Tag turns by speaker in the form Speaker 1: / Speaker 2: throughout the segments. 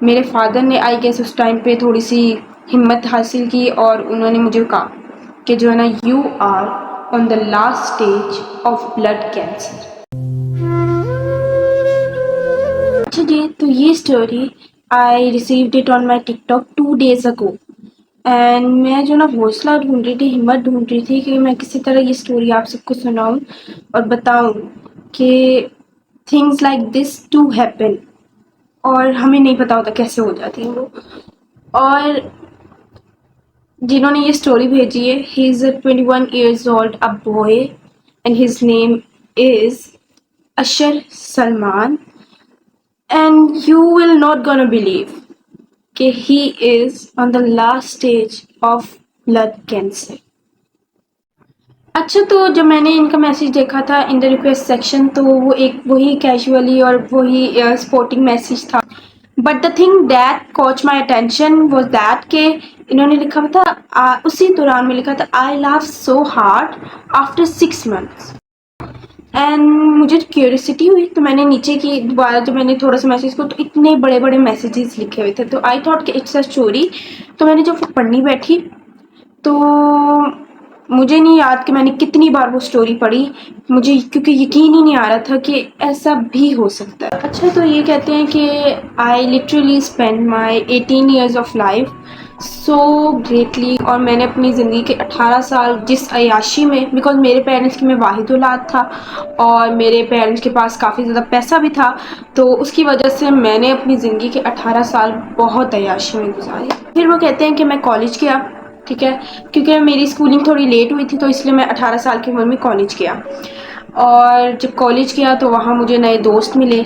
Speaker 1: मेरे फादर ने I guess उस टाइम पे थोड़ी सी हिम्मत हासिल की और उन्होंने मुझे कहा कि जो है ना, you are on the last stage of blood cancer. अच्छा जी, तो ये story I received it on my TikTok 2 days ago and मैं जो ना हौसला ढूंढ रही थी, हिम्मत ढूंढ रही थी कि मैं किसी तरह ये स्टोरी आप सबको सुनाऊं और बताऊं कि things like this to happen, और हमें नहीं पता होता कैसे हो जाती है वो। और जिन्होंने ये स्टोरी भेजी है, he is 21 years old a boy and his name is Ashar Salman, and you will not gonna believe कि he is on the last stage of blood cancer. अच्छा, तो जब मैंने इनका मैसेज देखा था इन द रिक्वेस्ट सेक्शन, तो वो एक वही कैजुअली और वही स्पोर्टिंग मैसेज था, but the thing that caught my attention was that के इन्होंने लिखा था उसी दौरान में लिखा था, आई लाव so hard after 6 months। And मुझे क्यूरियोसिटी हुई तो मैंने नीचे की दोबारा जब मैंने थोड़ा सा मैसेज को, तो इतने बड़े बड़े मैसेजेस लिखे हुए थे, तो आई थॉट कि इट्स अ स्टोरी। तो मैंने जब पढ़नी बैठी तो मुझे नहीं याद कि मैंने कितनी बार वो स्टोरी पढ़ी, मुझे क्योंकि यकीन ही नहीं आ रहा था कि ऐसा भी हो सकता है। अच्छा, तो ये कहते हैं कि I literally spend my 18 years of life so greatly, और मैंने अपनी ज़िंदगी के 18 साल जिस अयाशी में, बिकॉज मेरे पेरेंट्स की मैं वाहिद औलाद था और मेरे पेरेंट्स के पास काफ़ी ज़्यादा पैसा भी था, तो उसकी वजह से मैंने अपनी ज़िंदगी के 18 साल बहुत अयाशी में गुजारी। फिर वो कहते हैं कि मैं कॉलेज गया, ठीक है, क्योंकि मेरी स्कूलिंग थोड़ी लेट हुई थी तो इसलिए मैं 18 साल की उम्र में कॉलेज गया। और जब कॉलेज गया तो वहाँ मुझे नए दोस्त मिले,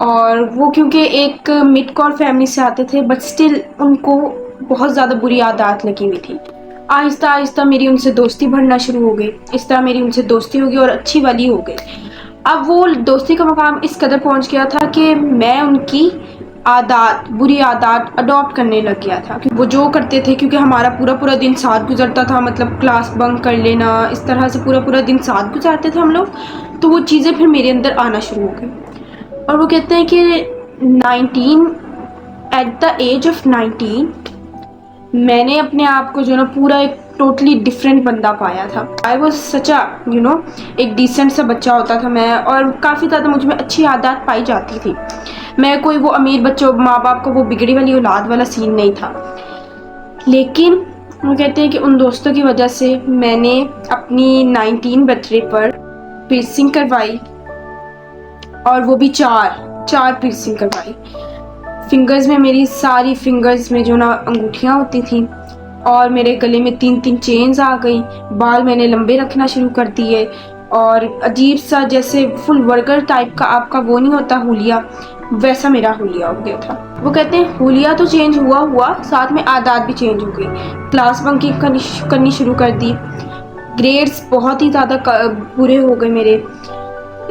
Speaker 1: और वो क्योंकि एक मिड कॉर फैमिली से आते थे, बट स्टिल उनको बहुत ज़्यादा बुरी आदत लगी हुई थी। आहिस्ता आहिस्ता मेरी उनसे दोस्ती बढ़ना शुरू हो गई, इस तरह मेरी उनसे दोस्ती हो गई और अच्छी वाली हो गई। अब वो दोस्ती का मकाम इस कदर पहुँच गया था कि मैं उनकी आदत, बुरी आदत अडॉप्ट करने लग गया था। वो जो करते थे, क्योंकि हमारा पूरा पूरा दिन साथ गुजरता था, मतलब क्लास बंक कर लेना, इस तरह से पूरा पूरा दिन साथ गुजारते थे हम लोग, तो वो चीज़ें फिर मेरे अंदर आना शुरू हो गई। और वो कहते हैं कि 19 एट द एज ऑफ 19 मैंने अपने आप को जो ना पूरा एक टोटली डिफरेंट बंदा पाया था। आई वॉज सच अ एक डिसेंट सा बच्चा होता था मैं, और काफ़ी ज़्यादा मुझ में अच्छी आदत पाई जाती थी। मैं कोई वो अमीर बच्चों, माँ बाप का वो बिगड़ी वाली औलाद वाला सीन नहीं था, लेकिन वो कहते हैं कि उन दोस्तों की वजह से मैंने अपनी 19 बर्थडे पर piercing करवाई, और वो भी चार piercing करवाई। फिंगर्स में, मेरी सारी फिंगर्स में जो ना अंगूठियाँ होती थी, और मेरे गले में 3 चेन्स आ गई। बाल मैंने लंबे रखना शुरू कर दिए, और अजीब सा जैसे फुल वर्कर टाइप का आपका वो नहीं होता हुलिया, वैसा मेरा हुलिया हो गया था। वो कहते हैं हुलिया तो चेंज हुआ साथ में आदत भी चेंज हो गई। क्लास बंकिंग करनी शुरू कर दी, ग्रेड्स बहुत ही ज़्यादा बुरे हो गए मेरे।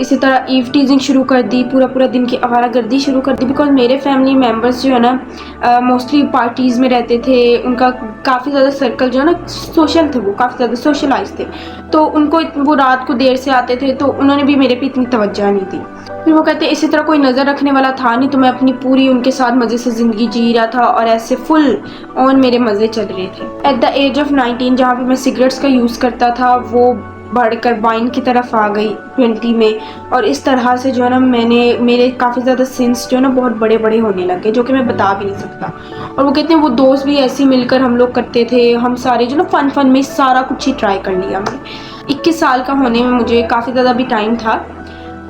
Speaker 1: इसी तरह ईव टीजिंग शुरू कर दी, पूरा पूरा दिन की आवारागर्दी शुरू कर दी, बिकॉज मेरे फैमिली मेम्बर्स जो है ना मोस्टली पार्टीज़ में रहते थे। उनका काफ़ी ज़्यादा सर्कल जो है ना सोशल थे, वो काफ़ी ज़्यादा सोशलाइज थे, तो उनको वो रात को देर से आते थे, तो उन्होंने भी मेरे पे इतनी तवज्जो नहीं दी। फिर वो कहते हैं इसी तरह कोई नज़र रखने वाला था नहीं, तो मैं अपनी पूरी उनके साथ मज़े से ज़िंदगी जी रहा था, और ऐसे फुल ऑन मेरे मज़े चल रहे थे। एट द एज ऑफ 19 जहाँ पे मैं सिगरेट्स का यूज़ करता था, वो बढ़कर वाइन की तरफ आ गई 20 में, और इस तरह से जो है ना मेरे काफ़ी ज़्यादा सिंस जो है ना बहुत बड़े बड़े होने लगे, जो कि मैं बता भी नहीं सकता। और वो कहते हैं वो दोस्त भी ऐसे मिलकर हम लोग करते थे, हम सारे जो ना फन में सारा कुछ ही ट्राई कर लिया। मैं 21 साल का होने में मुझे काफ़ी ज़्यादा भी टाइम था,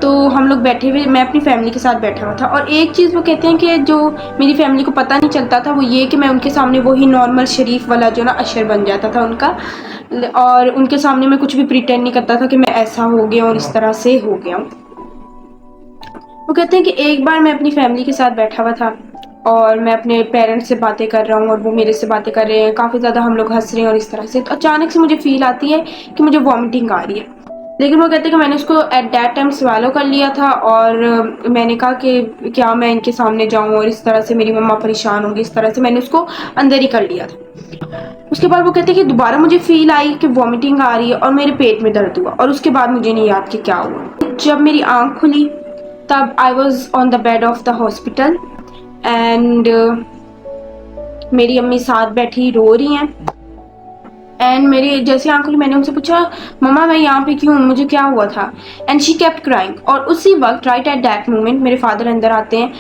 Speaker 1: तो हम लोग बैठे हुए, मैं अपनी फैमिली के साथ बैठा हुआ था, और एक चीज़ वो कहते हैं कि जो मेरी फैमिली को पता नहीं चलता था वो ये कि मैं उनके सामने वही नॉर्मल शरीफ वाला जो ना अशर बन जाता था उनका, और उनके सामने मैं कुछ भी प्रिटेंड नहीं करता था कि मैं ऐसा हो गया और इस तरह से हो गया। वो कहते हैं कि एक बार मैं अपनी फैमिली के साथ बैठा हुआ था, और मैं अपने पेरेंट्स से बातें कर रहा हूँ और वो मेरे से बातें कर रहे हैं, काफ़ी ज़्यादा हम लोग हंस रहे हैं और इस तरह से, तो अचानक से मुझे फील आती है कि मुझे वॉमिटिंग आ रही है। लेकिन वो कहते हैं कि मैंने उसको एट दैट टाइम स्वैलो कर लिया था, और मैंने कहा कि क्या मैं इनके सामने जाऊँ और इस तरह से मेरी मम्मा परेशान होंगी, इस तरह से मैंने उसको अंदर ही कर लिया था। उसके बाद वो कहते हैं कि दोबारा मुझे फील आई कि वॉमिटिंग आ रही है और मेरे पेट में दर्द हुआ, और उसके बाद मुझे नहीं याद कि क्या हुआ। जब मेरी आँख खुली तब I was on the bed of the hospital, and मेरी अम्मी साथ बैठी रो रही हैं। एंड मेरी जैसी आंखों मैंने उनसे पूछा, मम्मा मैं यहाँ पे क्यों, मुझे क्या हुआ था? And she kept crying. और उसी वक्त राइट एट दैट मोमेंट मेरे फादर अंदर आते हैं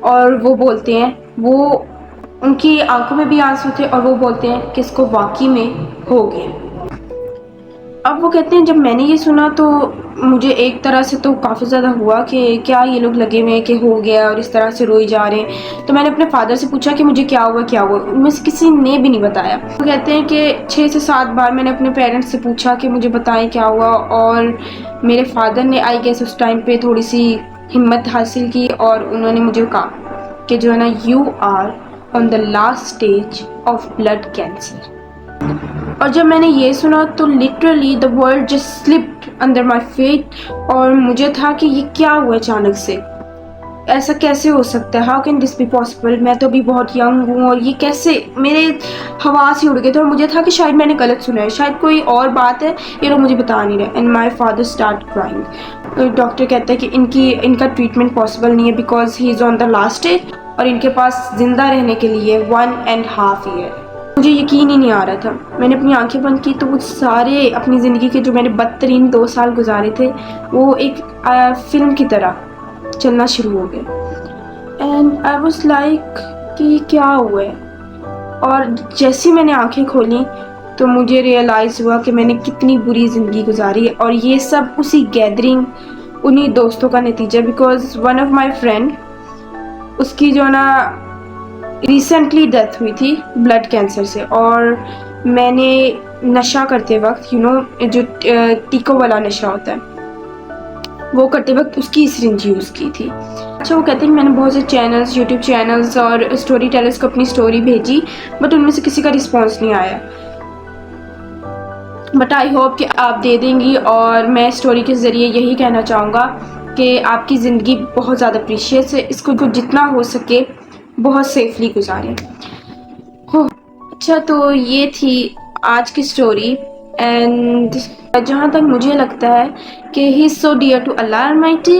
Speaker 1: और वो बोलते हैं, वो उनकी आंखों में भी आंसू थे और वो बोलते हैं कि इसको वाकई में हो गया। अब वो कहते हैं जब मैंने ये सुना तो मुझे एक तरह से तो काफ़ी ज़्यादा हुआ कि क्या ये लोग लगे हुए हैं कि हो गया और इस तरह से रोई जा रहे हैं। तो मैंने अपने फादर से पूछा कि मुझे क्या हुआ। उनमें से किसी ने भी नहीं बताया। वो कहते हैं कि 6 से 7 बार मैंने अपने पेरेंट्स से पूछा कि मुझे बताएं क्या हुआ, और मेरे फादर ने आई गेस उस टाइम पे थोड़ी सी हिम्मत हासिल की और उन्होंने मुझे कहा कि जो है ना, you are on the last stage of blood cancer. और जब मैंने ये सुना तो literally the world just slipped under my feet. और मुझे था कि ये क्या हुआ अचानक से, ऐसा कैसे हो सकता है, how can this be possible. मैं तो अभी बहुत यंग हूँ और ये कैसे, मेरे हवास ही उड़ गए थे और मुझे था कि शायद मैंने गलत सुना है, शायद कोई और बात है, ये लोग मुझे बता नहीं रहे। And my father start crying. Doctor कहता है कि इनका ट्रीटमेंट पॉसिबल नहीं है because he is on the last stage और इनके पास जिंदा रहने के लिए 1.5 ईयर। मुझे यकीन ही नहीं आ रहा था। मैंने अपनी आंखें बंद की तो वो सारे अपनी ज़िंदगी के जो मैंने बदतरीन 2 साल गुजारे थे वो एक फिल्म की तरह चलना शुरू हो गए। एंड आई वाज लाइक कि ये क्या हुआ है। और जैसे मैंने आंखें खोली तो मुझे रियलाइज़ हुआ कि मैंने कितनी बुरी ज़िंदगी गुजारी है, और ये सब उसी गैदरिंग, उन्हीं दोस्तों का नतीजा। Because one of my friend, उसकी जो ना रिसेंटली डेथ हुई थी ब्लड कैंसर से, और मैंने नशा करते वक्त जो टीको वाला नशा होता है वो करते वक्त उसकी सिरिंज यूज़ की थी। अच्छा, वो कहते हैं मैंने बहुत से चैनल्स, यूट्यूब चैनल्स और स्टोरी टेलर्स को अपनी स्टोरी भेजी बट उनमें से किसी का रिस्पॉन्स नहीं आया। बट आई होप कि आप दे देंगी। और मैं स्टोरी के ज़रिए यही कहना चाहूँगा कि आपकी ज़िंदगी बहुत ज़्यादा प्रीशियस है, इसको जितना हो सके बहुत सेफली गुजारें। हो अच्छा, तो ये थी आज की स्टोरी। एंड जहाँ तक मुझे लगता है कि he is so dear to Allah almighty,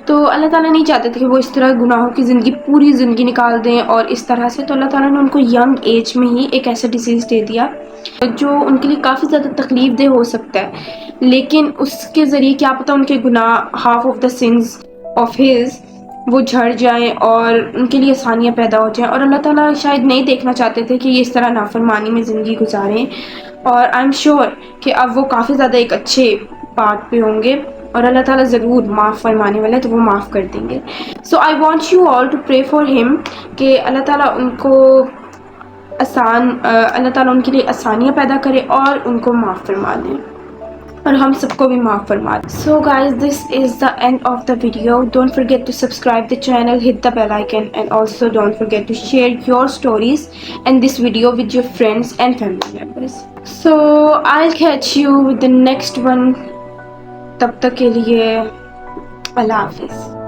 Speaker 1: तो अल्लाह ताला नहीं चाहते थे कि वो इस तरह गुनाहों की ज़िंदगी, पूरी ज़िंदगी निकाल दें और इस तरह से। तो अल्लाह ताला ने उनको यंग एज में ही एक ऐसा डिसीज़ दे दिया जो उनके लिए काफ़ी ज़्यादा तकलीफ दे हो सकता है, लेकिन उसके ज़रिए क्या पता उनके गुनाह, half of the sins of his, वो झड़ जाएं और उनके लिए आसानियाँ पैदा हो जाएं। और अल्लाह ताला शायद नहीं देखना चाहते थे कि ये इस तरह नाफरमानी में ज़िंदगी गुजारें। और आई एम श्योर कि अब वो काफ़ी ज़्यादा एक अच्छे पार्ट पे होंगे और अल्लाह ताला ज़रूर माफ़ फरमाने वाले हैं, तो वो माफ़ कर देंगे। So I want you all to pray for him कि अल्लाह ताला उनको अल्लाह ताला उनके लिए आसानियाँ पैदा करे और उनको माफ़ फरमा दें और हम सबको भी माफ़ फरमा दें। So guys, this is the end of the video. Don't forget to subscribe the channel, hit the bell icon, and also don't forget to share your stories and this video with your friends and family members. So I'll catch you with the next one. तब तक के लिए अल्लाह हाफिज़।